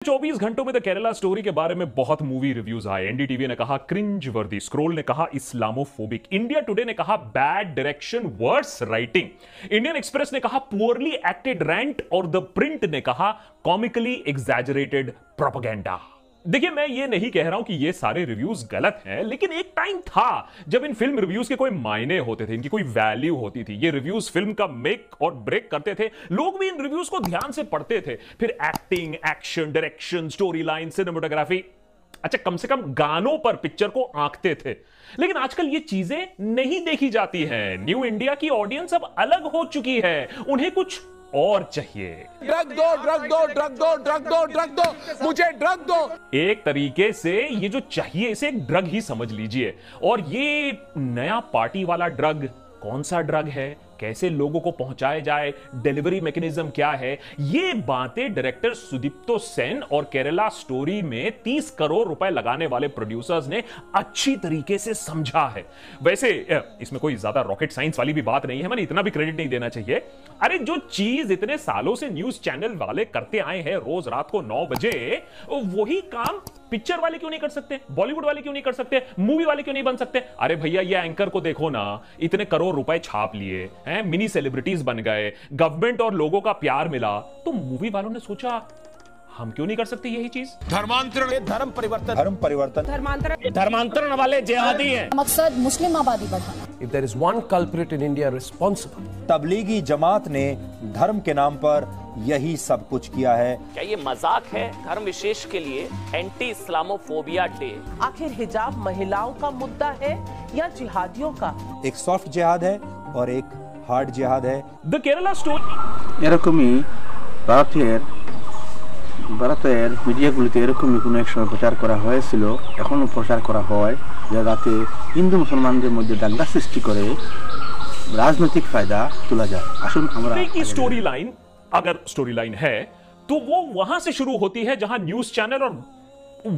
24 घंटों में the Kerala story के बारे में बहुत मूवी रिव्यूज आए। एनडीटीवी ने कहा क्रिंज वर्दी, स्क्रोल ने कहा इस्लामोफोबिक, इंडिया टुडे ने कहा bad direction worse writing, Indian Express ने कहा पुअरली एक्टेड रेंट और द प्रिंट ने कहा कॉमिकली एग्जैजरेटेड प्रोपेगेंडा। देखिए, मैं ये नहीं कह रहा हूं कि ये सारे रिव्यूज गलत हैं, लेकिन एक टाइम था जब इन फिल्म रिव्यूज के कोई मायने होते थे, इनकी कोई वैल्यू होती थी। ये रिव्यूज फिल्म का मेक और ब्रेक करते थे, लोग भी इन रिव्यूज को ध्यान से पढ़ते थे। फिर acting, action, direction, story line, cinematography, अच्छा कम से कम गानों पर पिक्चर को आंकते थे। लेकिन आजकल ये चीजें नहीं देखी जाती हैं। न्यू इंडिया की ऑडियंस अब अलग हो चुकी है, उन्हें कुछ और चाहिए। ड्रग दो, ड्रग दो, ड्रग दो, ड्रग दो, ड्रग दो, मुझे ड्रग दो। एक तरीके से ये जो चाहिए इसे एक ड्रग ही समझ लीजिए। और ये नया पार्टी वाला ड्रग कौन सा ड्रग है, कैसे लोगों को पहुंचाया जाए, डिलीवरी मैकेनिज्म क्या है, ये बातें डायरेक्टर सुदीप्तो सेन और केरला स्टोरी में 30 करोड़ रुपए लगाने वाले प्रोड्यूसर्स ने अच्छी तरीके से समझा है। वैसे इसमें कोई ज्यादा रॉकेट साइंस वाली भी बात नहीं है, मैंने इतना भी क्रेडिट नहीं देना चाहिए। अरे जो चीज इतने सालों से न्यूज चैनल वाले करते आए हैं रोज रात को 9 बजे, वही काम पिक्चर वाले क्यों नहीं कर सकते, बॉलीवुड वाले क्यों नहीं कर सकते, मूवी वाले क्यों नहीं बन सकते। अरे भैया, ये एंकर को देखो ना, इतने करोड़ रुपए छाप लिए हैं, मिनी सेलिब्रिटीज बन गए, गवर्नमेंट और लोगों का प्यार मिला, तो मूवी वालों ने सोचा हम क्यों नहीं कर सकते यही चीज। धर्मांतरण, धर्म परिवर्तन, धर्मांतरण वाले जिहादी हैं। मकसद मुस्लिम आबादी बढ़ाना। If there is one culprit in India responsible, Tablighi Jamaat ने धर्म के नाम पर यही सब कुछ किया है। क्या ये मजाक है धर्म विशेष के लिए एंटी इस्लामोफोबिया डे? आखिर हिजाब महिलाओं का मुद्दा है या जिहादियों का? एक सॉफ्ट जिहाद है और एक हार्ड जिहाद है। द केरला स्टोरी এরকমই ভারতের মিডিয়াগুলিতে এরকমই কোনো এক সময় প্রচার করা হয়েছিল, এখনো প্রচার করা হয়, যাতে হিন্দু মুসলমানদের মধ্যে দাঙ্গা সৃষ্টি করে রাজনৈতিক ফায়দা তোলা যায়। আসুন আমরা की स्टोरी लाइन, अगर स्टोरी लाइन है तो वो वहां से शुरू होती है जहां न्यूज चैनल और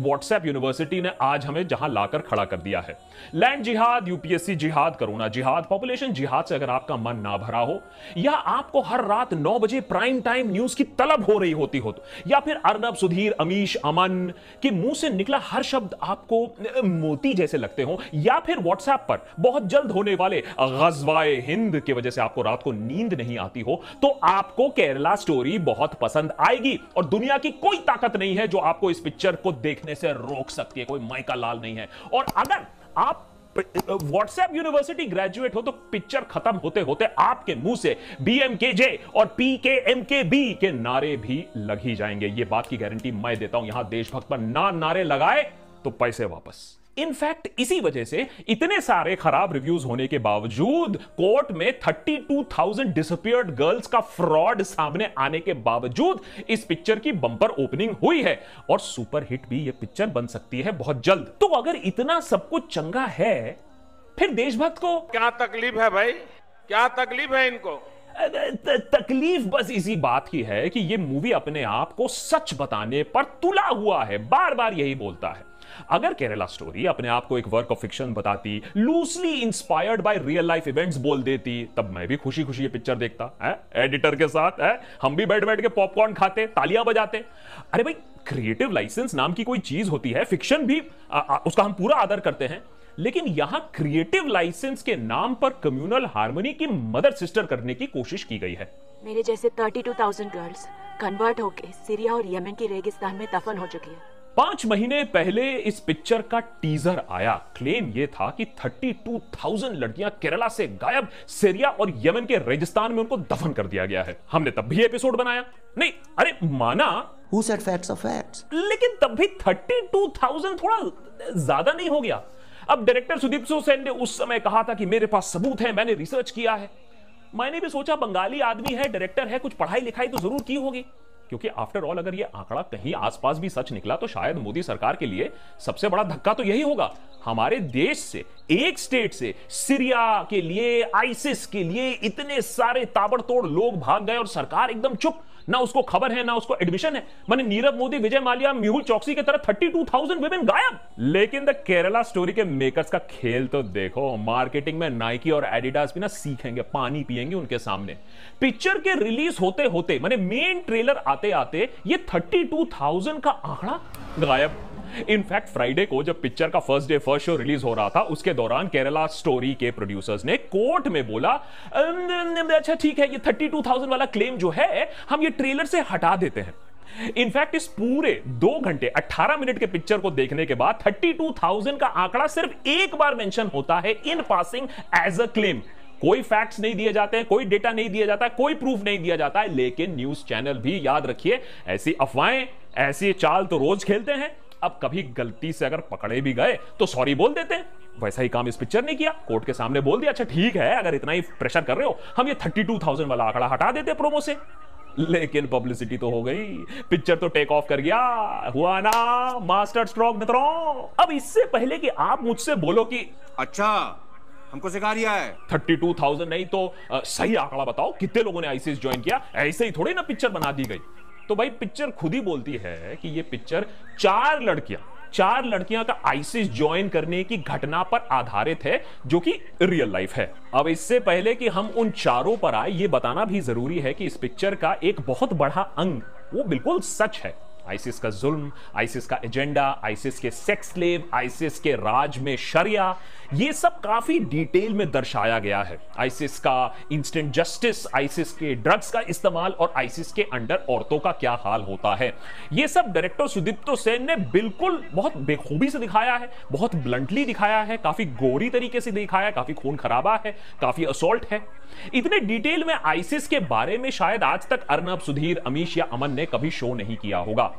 व्हाट्सएप यूनिवर्सिटी ने आज हमें जहां लाकर खड़ा कर दिया है। लैंड जिहाद, यूपीएससी जिहाद, कोरोना जिहाद, पॉपुलेशन जिहाद से अगर आपका मन ना भरा हो, या आपको हर रात 9 बजे प्राइम टाइम न्यूज की तलब हो रही होती हो, या फिर अर्नब, सुधीर, अमीश, अमन के मुंह से निकला हर शब्द आपको मोती जैसे लगते हो, या फिर व्हाट्सएप पर बहुत जल्द होने वाले गज़वाए हिंद की वजह से आपको रात को नींद नहीं आती हो, तो आपको केरला स्टोरी बहुत पसंद आएगी। और दुनिया की कोई ताकत नहीं है जो आपको इस पिक्चर को देखने से रोक सकती है, कोई माइका लाल नहीं है। और अगर आप व्हाट्सएप यूनिवर्सिटी ग्रेजुएट हो तो पिक्चर खत्म होते होते आपके मुंह से BMKJ और PKMKB के नारे भी लग ही जाएंगे। ये बात की गारंटी मैं देता हूं। यहां देशभक्त पर ना नारे लगाए तो पैसे वापस। इनफैक्ट इसी वजह से इतने सारे खराब रिव्यूज होने के बावजूद, कोर्ट में 32,000 डिसअपीयर्ड गर्ल्स का फ्रॉड सामने आने के बावजूद इस पिक्चर की बम्पर ओपनिंग हुई है और सुपर हिट भी ये पिक्चर बन सकती है बहुत जल्द। तो अगर इतना सब कुछ चंगा है, फिर देशभक्त को क्या तकलीफ है भाई, क्या तकलीफ है इनको? तकलीफ बस इसी बात की है कि ये मूवी अपने आप को सच बताने पर तुला हुआ है, बार बार यही बोलता है। अगर केरला स्टोरी अपने आप को एक वर्क ऑफ फिक्शन बताती, loosely inspired by real life events बोल देती, तब मैं भी खुशी खुशी ये पिक्चर देखता है एडिटर के साथ है, हम भी बैठ बैठ के पॉपकॉर्न खाते, तालियां बजाते। अरे भाई, क्रिएटिव लाइसेंस नाम की कोई चीज होती है, फिक्शन भी उसका हम पूरा आदर करते हैं, लेकिन यहां क्रिएटिव लाइसेंस के नाम पर कम्युनल हार्मनी की मदर सिस्टर करने की कोशिश की गई है। मेरे जैसे 32,000 गर्ल्स कन्वर्ट होके सीरिया और यमन की रेगिस्तान में दफन हो चुकी है। 5 महीने पहले इस पिक्चर का टीजर आया। क्लेम यह था कि 32,000 लड़कियां केरला से गायब, सीरिया और यमन के रेगिस्तान में उनको दफन कर दिया गया है। हमने तब भी एपिसोड बनाया, नहीं अरे माना, who said facts are facts? लेकिन तब भी 32,000 थोड़ा ज्यादा नहीं हो गया? अब डायरेक्टर सुदीप्तो सेन ने उस समय कहा था कि मेरे पास सबूत है, मैंने रिसर्च किया है। मैंने भी सोचा बंगाली आदमी है, डायरेक्टर है, कुछ पढ़ाई लिखाई तो जरूर की होगी, क्योंकि आफ्टर ऑल अगर ये आंकड़ा कहीं आसपास भी सच निकला तो शायद मोदी सरकार के लिए सबसे बड़ा धक्का तो यही होगा। हमारे देश से, एक स्टेट से सीरिया के लिए, आईसिस के लिए इतने सारे ताबड़तोड़ लोग भाग गए और सरकार एकदम चुप, ना उसको खबर है ना उसको एडमिशन है। माने नीरव मोदी, विजय माल्या, मेहुल चौकसी की तरह 32,000 वुमेन गायब। लेकिन द केरला स्टोरी के मेकर्स का खेल तो देखो। मार्केटिंग में नाइकी और एडिडास भी ना सीखेंगे, पानी पिएंगे उनके सामने। पिक्चर के रिलीज होते होते माने मेन ट्रेलर आते आते ये 32,000 का आंकड़ा गायब। इनफैक्ट फ्राइडे को जब पिक्चर का first day first show release हो रहा था, उसके दौरान केरला स्टोरी के प्रोड्यूसर्स ने कोर्ट में बोला, अच्छा ठीक है, ये 32,000 वाला क्लेम जो है हम ये ट्रेलर से हटा देते हैं। इनफैक्ट इस पूरे 2 घंटे 18 मिनट के पिक्चर को देखने के बाद 32,000 का आंकड़ा सिर्फ एक बार मेंशन होता है in passing as a claim. कोई फैक्ट्स नहीं दिए जाते हैं, कोई डेटा नहीं दिया जाता है, कोई प्रूफ नहीं दिया जाता है। लेकिन न्यूज चैनल भी, याद रखिए, ऐसी अफवाहें, ऐसी चाल तो रोज खेलते हैं। अब कभी गलती से अगर पकड़े भी गए तो सॉरी बोल देते हैं। वैसा ही काम इस पिक्चर ने किया, कोर्ट के सामने बोल दिया, अच्छा ठीक है, अगर इतना ही प्रेशर कर रहे हो, हम ये 32,000 वाला आंकड़ा हटा देते प्रोमो से। लेकिन पब्लिसिटी तो हो गई, पिक्चर तो टेक ऑफ कर गया, हुआ ना मास्टर स्ट्रोक मित्रों। अब इससे पहले कि आप मुझसे बोलो कि अच्छा हमको सिखा रिया है, 32,000 नहीं तो सही आंकड़ा बताओ, कितने लोगों ने आईसीएस ज्वाइन किया, ऐसे ही थोड़ी ना पिक्चर बना दी गई। तो भाई पिक्चर खुद ही बोलती है कि ये पिक्चर 4 लड़कियां का आईसीएस ज्वाइन करने की घटना पर आधारित है, जो कि रियल लाइफ है। अब इससे पहले कि हम उन चारों पर आए, ये बताना भी जरूरी है कि इस पिक्चर का एक बहुत बड़ा अंग वो बिल्कुल सच है। आईसिस का जुल्म, आईसिस का एजेंडा, आईसिस के सेक्स स्लेव, आईसिस के राज में शरिया, ये सब काफी डिटेल में दर्शाया गया है। आईसिस का इंस्टेंट जस्टिस, आईसिस के ड्रग्स का इस्तेमाल और आईसिस के अंडर औरतों का क्या हाल होता है, ये सब डायरेक्टर सुदीप्तो सेन ने बिल्कुल बहुत बेखूबी से दिखाया है, बहुत ब्लंटली दिखाया है, काफी गोरी तरीके से दिखाया है, काफी खून खराबा है, काफी असॉल्ट है। इतने डिटेल में आईसिस के बारे में शायद आज तक अर्नब, सुधीर, अमीश या अमन ने कभी शो नहीं किया होगा।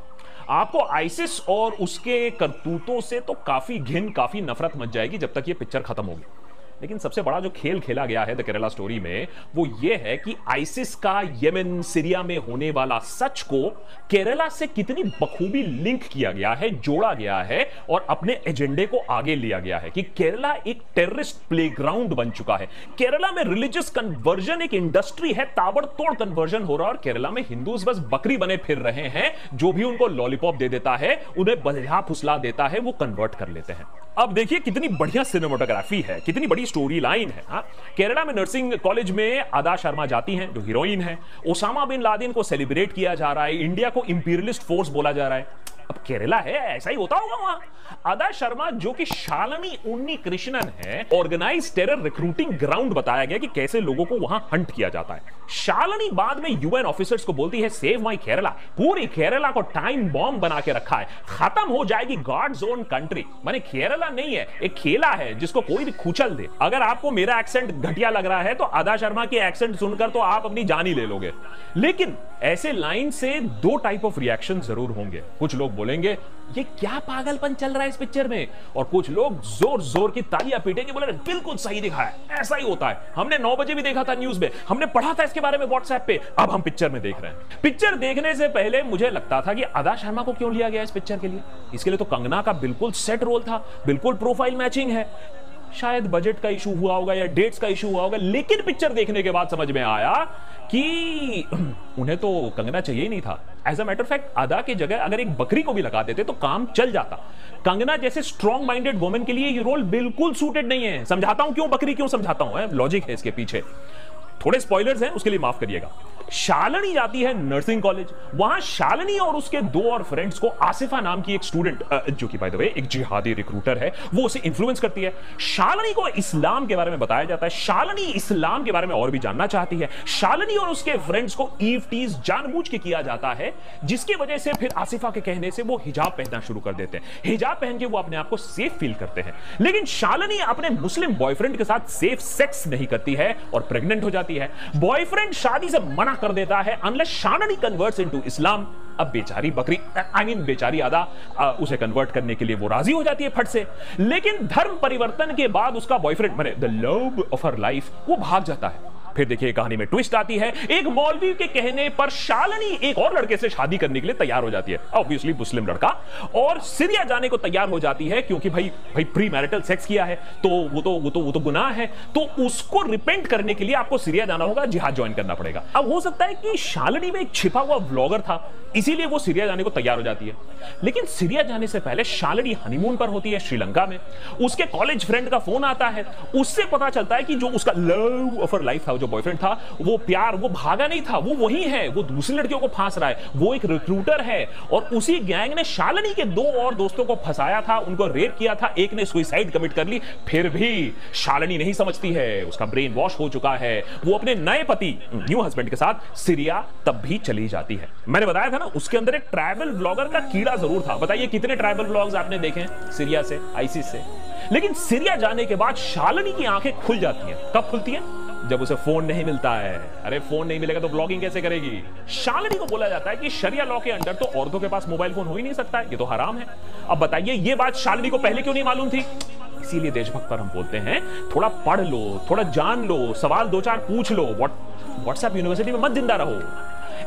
आपको आईसिस और उसके करतूतों से तो काफी घिन, काफी नफरत मच जाएगी जब तक ये पिक्चर खत्म होगी। लेकिन सबसे बड़ा जो खेल खेला गया है द केरला स्टोरी में, वो ये है कि आईसिस का येमेन, सीरिया में होने वाला सच को केरला से कितनी बखूबी लिंक किया गया है, जोड़ा गया है और अपने एजेंडे को आगे लिया गया है कि केरला एक टेररिस्ट प्लेग्राउंड बन चुका है। केरला में रिलीजियस कन्वर्जन एक इंडस्ट्री है, ताबड़तोड़ कन्वर्जन हो रहा है और केरला में हिंदूज बस बकरी बने फिर रहे हैं। जो भी उनको लॉलीपॉप दे देता है, उन्हें बल्हा फुसला देता है, वो कन्वर्ट कर लेते हैं। अब देखिए कितनी बढ़िया सिनेमेटोग्राफी है, कितनी बड़ी स्टोरी लाइन है। केरला में नर्सिंग कॉलेज में अदा शर्मा जाती हैं, जो हीरोइन है। ओसामा बिन लादेन को सेलिब्रेट किया जा रहा है, इंडिया को इंपीरियलिस्ट फोर्स बोला जा रहा है। अब केरला है, ऐसा ही होता होगा वहां। अदा शर्मा जो कि शालिनी उन्नी कृष्णन है, ऑर्गेनाइज टेरर रिक्रूटिंग ग्राउंड बताया गया कि कैसे लोगों को वहां हंट किया जाता है। शालिनी बाद में यूएन ऑफिसर्स को बोलती है, सेव माई केरला, पूरी केरला को टाइम बॉम्ब बना के रखा है, खत्म हो जाएगी गॉड्स ओन कंट्री। माने केरला नहीं है, एक खेला है जिसको कोई भी कुचल दे। अगर आपको मेरा एक्सेंट घटिया लग रहा है तो अदा शर्मा के एक्सेंट सुनकर तो आप अपनी जान ही ले लोगे। लेकिन ऐसे लाइन से 2 टाइप ऑफ रिएक्शन जरूर होंगे। कुछ लोग बोलेंगे ये क्या पागलपन चल रहा है इस पिक्चर में, और कुछ लोग जोर जोर की तालियां पीटेंगे, बोले बिल्कुल सही दिखाया, ऐसा ही होता है, हमने 9 बजे भी देखा था न्यूज में, हमने पढ़ा था इसके बारे में व्हाट्सएप पे, अब हम पिक्चर में देख रहे हैं। पिक्चर देखने से पहले मुझे लगता था कि अदा शर्मा को क्यों लिया गया इस पिक्चर के लिए। इसके लिए तो कंगना का बिल्कुल सेट रोल था, बिल्कुल प्रोफाइल मैचिंग है। शायद बजट का इशू हुआ होगा या डेट्स का इशू हुआ होगा, लेकिन पिक्चर देखने के बाद समझ में आया कि उन्हें तो कंगना चाहिए ही नहीं था। एज अ मैटर फैक्ट अदा की जगह अगर एक बकरी को भी लगा देते तो काम चल जाता। कंगना जैसे स्ट्रॉन्ग माइंडेड वुमेन के लिए ये रोल बिल्कुल सूटेड नहीं है। समझाता हूं क्यों बकरी, क्यों समझाता हूं, लॉजिक है इसके पीछे, थोड़े स्पॉयलर्स हैं, उसके लिए माफ करिएगा। शालिनी जाती है नर्सिंग कॉलेज, वहां शालिनी और उसके 2 और फ्रेंड्स को आसिफा नाम की एक स्टूडेंट, जो कि बाय द वे एक जिहादी रिक्रूटर है, वो उसे इन्फ्लुएंस करती है। शालिनी को इस्लाम के बारे में बताया जाता है, शालिनी इस्लाम के बारे में और भी जानना चाहती है। शालिनी और उसके फ्रेंड्स को ईव टीज जानबूझ के किया जाता है, जिसकी वजह से फिर आसिफा के कहने से वो हिजाब पहनना शुरू कर देते हैं। हिजाब पहन के वो अपने आप को सेफ फील करते हैं। लेकिन शालिनी अपने मुस्लिम बॉयफ्रेंड के साथ सेफ सेक्स नहीं करती है और प्रेग्नेंट हो जाती है। बॉयफ्रेंड शादी से मना कर देता है अनलेस शालिनी कन्वर्ट्स इनटू इस्लाम। अब बेचारी बकरी, बेचारी अदा उसे कन्वर्ट करने के लिए वो राजी हो जाती है फट से। लेकिन धर्म परिवर्तन के बाद उसका बॉयफ्रेंड, माने the love of her life, वो भाग जाता है। फिर देखिए कहानी में ट्विस्ट आती है। एक मौलवी के कहने पर शालिनी एक और लड़के से शादी करने के लिए तैयार हो जाती है, ऑब्वियसली मुस्लिम लड़का, और सीरिया जाने को तैयार हो जाती है क्योंकि भाई प्री मैरिटल सेक्स किया है तो वो तो गुनाह है, तो उसको रिपेंट करने के लिए आपको सीरिया जाना होगा, जिहाद ज्वाइन करना पड़ेगा। अब हो सकता है कि शालिनी में एक छिपा हुआ व्लॉगर था, इसीलिए वो सीरिया जाने को तैयार हो जाती है। लेकिन सीरिया जाने से पहले शालिनी हनीमून पर होती है श्रीलंका में। उसके कॉलेज फ्रेंड का फोन आता है, उससे पता चलता है कि जो उसका लव ऑफ हर लाइफ था, जो बॉयफ्रेंड था, वो प्यार, वो भागा नहीं था, वो वही है, वो दूसरी लड़कियों को फांस रहा है, वो एक रिक्रूटर है। और उसी गैंग ने शालिनी के 2 और दोस्तों को फंसाया था, उनको रेप किया था, एक ने सुसाइड कमिट कर ली। फिर भी शालिनी नहीं समझती है, उसका ब्रेन वॉश हो चुका है, वो अपने नए पति, न्यू हस्बैंड के साथ सीरिया तब भी चली जाती है। मैंने बताया था ना, उसके अंदर एक ट्रैवल व्लॉगर का कीड़ा जरूर था। बताइए कितने ट्रैवल व्लॉग्स आपने देखे सीरिया से, आईसिस से। लेकिन सीरिया जाने के बाद शालिनी की आंखें खुल जाती हैं। कब खुलती हैं? जब उसे फोन नहीं मिलता है। अरे फोन नहीं मिलेगा तो ब्लॉगिंग कैसे करेगी? शालिनी को बोला जाता है कि शरिया लॉ के अंडर तो औरतों के पास मोबाइल फोन हो ही नहीं सकता है, ये तो हराम है। अब बताइए ये बात शालिनी को पहले क्यों नहीं मालूम थी? इसीलिए देशभक्त पर हम बोलते हैं थोड़ा पढ़ लो, थोड़ा जान लो, सवाल 2-4 पूछ लो, व्हाट्सएप यूनिवर्सिटी में मत जिंदा रहो।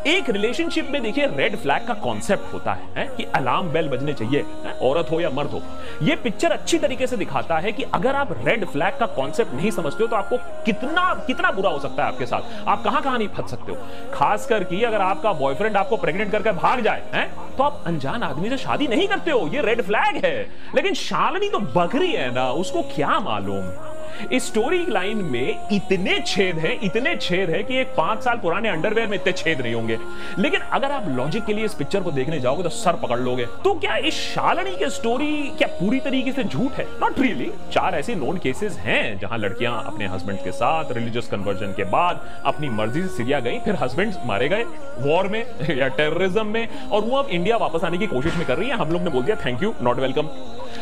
एक रिलेशनशिप में देखिए रेड फ्लैग का कॉन्सेप्ट होता है कि अलार्म बेल बजने चाहिए, औरत हो या मर्द हो। यह पिक्चर अच्छी तरीके से दिखाता है कि अगर आप रेड फ्लैग का कॉन्सेप्ट नहीं समझते हो तो आपको कितना बुरा हो सकता है आपके साथ, आप कहां नहीं फंस सकते हो। खासकर कि अगर आपका बॉयफ्रेंड आपको प्रेग्नेंट करके भाग जाए तो आप अनजान आदमी से शादी नहीं करते हो, ये रेड फ्लैग है। लेकिन शालिनी तो बकरी है ना, उसको क्या मालूम। इस स्टोरी लाइन में इतने छेद हैं कि एक 5 साल पुराने अंडरवेयर में इतने छेद नहीं होंगे। लेकिन अगर आप लॉजिक के लिए इस पिक्चर को देखने जाओगे तो सर पकड़ लोगे। तो क्या इस शालिनी की स्टोरी क्या पूरी तरीके से झूठ है? Not really. 4 ऐसे नोन केसेस हैं जहां लड़कियां अपने हस्बैंड के साथ रिलीजियस कन्वर्जन के बाद अपनी मर्जी से सीरिया गई, फिर हस्बैंड मारे गए वॉर में या टेररिज्म में, और वो अब इंडिया वापस आने की कोशिश में कर रही है। हम लोग ने बोल दिया thank you, not welcome.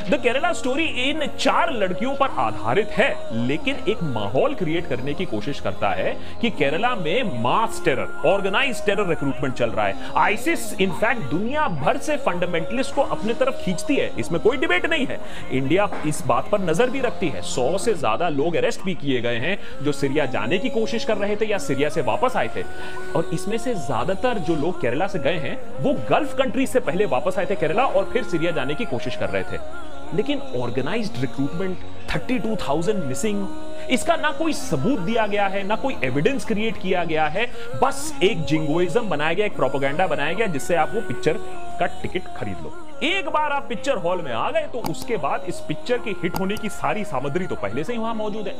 The Kerala story in 4 लड़कियों पर आधारित है, लेकिन एक माहौल क्रिएट करने की कोशिश करता है कि केरला में मास टेरर, ऑर्गेनाइज्ड टेरर रिक्रूटमेंट चल रहा है। आईसिस इनफैक्ट दुनिया भर से फंडामेंटलिस्ट को अपने तरफ खींचती है, इसमें कोई डिबेट नहीं है। इंडिया इस बात पर नजर भी रखती है। 100 से ज्यादा लोग अरेस्ट भी किए गए हैं जो सीरिया जाने की कोशिश कर रहे थे या सीरिया से वापस आए थे, और इसमें से ज्यादातर जो लोग केरला से गए हैं वो गल्फ कंट्री से पहले वापस आए थे केरला और फिर सीरिया जाने की कोशिश कर रहे थे। लेकिन ऑर्गेनाइज्ड रिक्रूटमेंट, 32,000 मिसिंग, इसका ना कोई सबूत दिया गया है, ना कोई एविडेंस क्रिएट किया गया है। बस एक जिंगोइज्म बनाया गया, एक प्रोपेगेंडा बनाया गया जिससे आप वो पिक्चर का टिकट खरीद लो। एक बार आप पिक्चर हॉल में आ गए तो उसके बाद इस पिक्चर के हिट होने की सारी सामग्री तो पहले से ही वहां मौजूद है।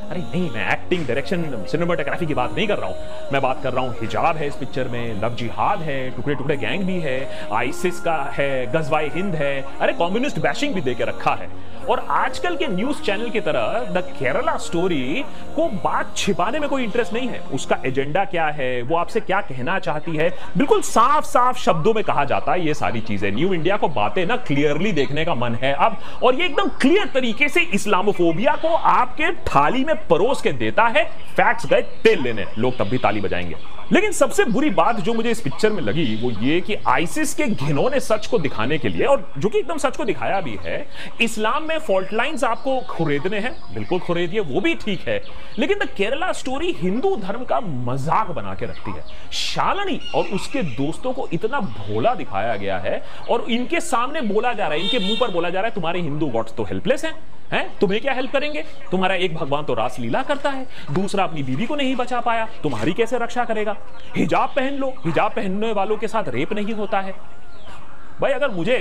अरे नहीं, मैं एक्टिंग, डायरेक्शन, सिनेमेटोग्राफी की बात नहीं कर रहा हूं। मैं बात कर रहा हूं हिजाब है इस पिक्चर में, लव जिहाद है, टुकड़े टुकड़े गैंग भी है, आईसिस का है, गजवाए हिंद है, अरे कम्युनिस्ट बैशिंग भी देके रखा है। और आजकल के न्यूज चैनल की तरह द केरला स्टोरी को बात छिपाने में कोई इंटरेस्ट नहीं है। उसका एजेंडा क्या है, वो आपसे क्या कहना चाहती है, बिल्कुल साफ साफ शब्दों में कहा जाता है ये सारी चीजें। न्यू इंडिया को बातें ना क्लियरली देखने का मन है अब, और ये एकदम क्लियर तरीके से इस्लामोफोबिया को आपके थाली में परोस के देता है। फैक्ट्स गए तेल लेने, लोग तब भी ताली बजाएंगे। लेकिन सबसे बुरी बात जो मुझे इस पिक्चर में लगी वो ये कि आईसिस के घिनौने सच को दिखाने के लिए, और जो कि एकदम सच को दिखाया भी है, इस्लाम में फॉल्ट लाइंस आपको खुरेदने हैं, बिल्कुल खुरेदिए, वो भी ठीक है। लेकिन द केरला स्टोरी हिंदू धर्म का मजाक बना के रखती है। शालिनी और उसके दोस्तों को इतना भोला दिखाया गया है और इनके सामने बोला जा रहा है, इनके मुंह पर बोला जा रहा है तुम्हारे हिंदू गॉड्स तो हेल्पलेस हैं, तुम्हें क्या हेल्प करेंगे? तुम्हारा एक भगवान तो रासलीला करता है, दूसरा अपनी बीवी को नहीं बचा पाया, तुम्हारी कैसे रक्षा करेगा? हिजाब पहन लो, हिजाब पहनने वालों के साथ रेप नहीं होता है। भाई अगर मुझे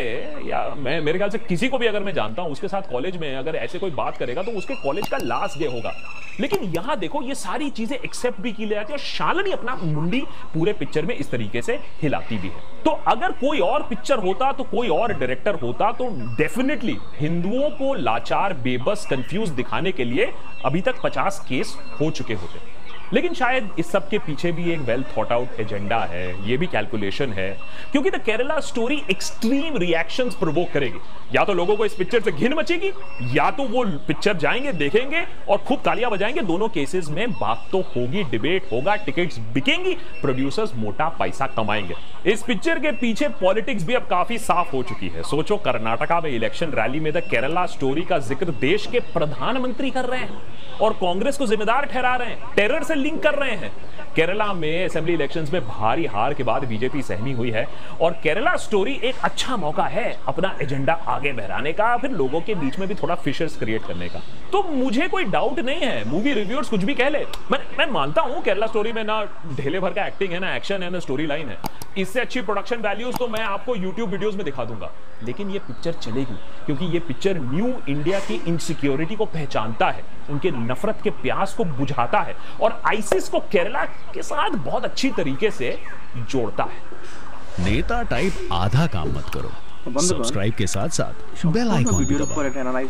या मैं, मेरे ख्याल से किसी को भी अगर मैं जानता हूं उसके साथ कॉलेज में अगर ऐसे कोई बात करेगा तो उसके कॉलेज का लास्ट डे होगा। लेकिन यहां देखो ये सारी चीजें एक्सेप्ट भी की जाती है और शालिनी अपना मुंडी पूरे पिक्चर में इस तरीके से हिलाती भी है। तो अगर कोई और पिक्चर होता, तो कोई और डायरेक्टर होता, तो डेफिनेटली हिंदुओं को लाचार, बेबस, कंफ्यूज दिखाने के लिए अभी तक 50 केस हो चुके होते। लेकिन शायद इस सब के पीछे भी एक वेल थॉट आउट एजेंडा है, ये भी कैलकुलेशन है, क्योंकि the Kerala story extreme reactions provoke करेगी। या तो लोगों को इस पिक्चर से घिन मचेगी, या तो वो पिक्चर जाएंगे, देखेंगे और खूब तालियां बजाएंगे। दोनों केसेस में बात तो होगी, डिबेट होगा, टिकट्स बिकेंगी, प्रोड्यूसर्स मोटा पैसा कमाएंगे। इस पिक्चर के पीछे पॉलिटिक्स भी अब काफी साफ हो चुकी है। सोचो, कर्नाटका में इलेक्शन रैली में द केरला स्टोरी का जिक्र देश के प्रधानमंत्री कर रहे हैं और कांग्रेस को जिम्मेदार ठहरा रहे हैं। टेरर से लिंक कर रहे हैं। केरला में असेंबली इलेक्शंस में भारी हार के बाद बीजेपी सहमी हुई है और केरला स्टोरी एक अच्छा मौका है अपना एजेंडा आगे बढ़ाने का, फिर लोगों के बीच में भी थोड़ा फिशर्स क्रिएट करने का। तो मुझे कोई डाउट नहीं है, मूवी रिव्यूअर्स कुछ भी कह ले, मैं मानता हूं केरला स्टोरी में ना ढेले भर का एक्टिंग है, ना एक्शन है, ना स्टोरी लाइन है। इससे अच्छी प्रोडक्शन वैल्यूज तो मैं आपको यूट्यूब वीडियोस में दिखा दूंगा, लेकिन ये पिक्चर चलेगी क्योंकि ये पिक्चर न्यू इंडिया की इनसिक्योरिटी को पहचानता है, उनके नफरत के प्यास को बुझाता है और आईसिस को केरला के साथ बहुत अच्छी तरीके से जोड़ता है। नेता टाइप आधा काम मत करो, सब्सक्राइब के साथ साथ बेल आइकॉन भी दबाओ।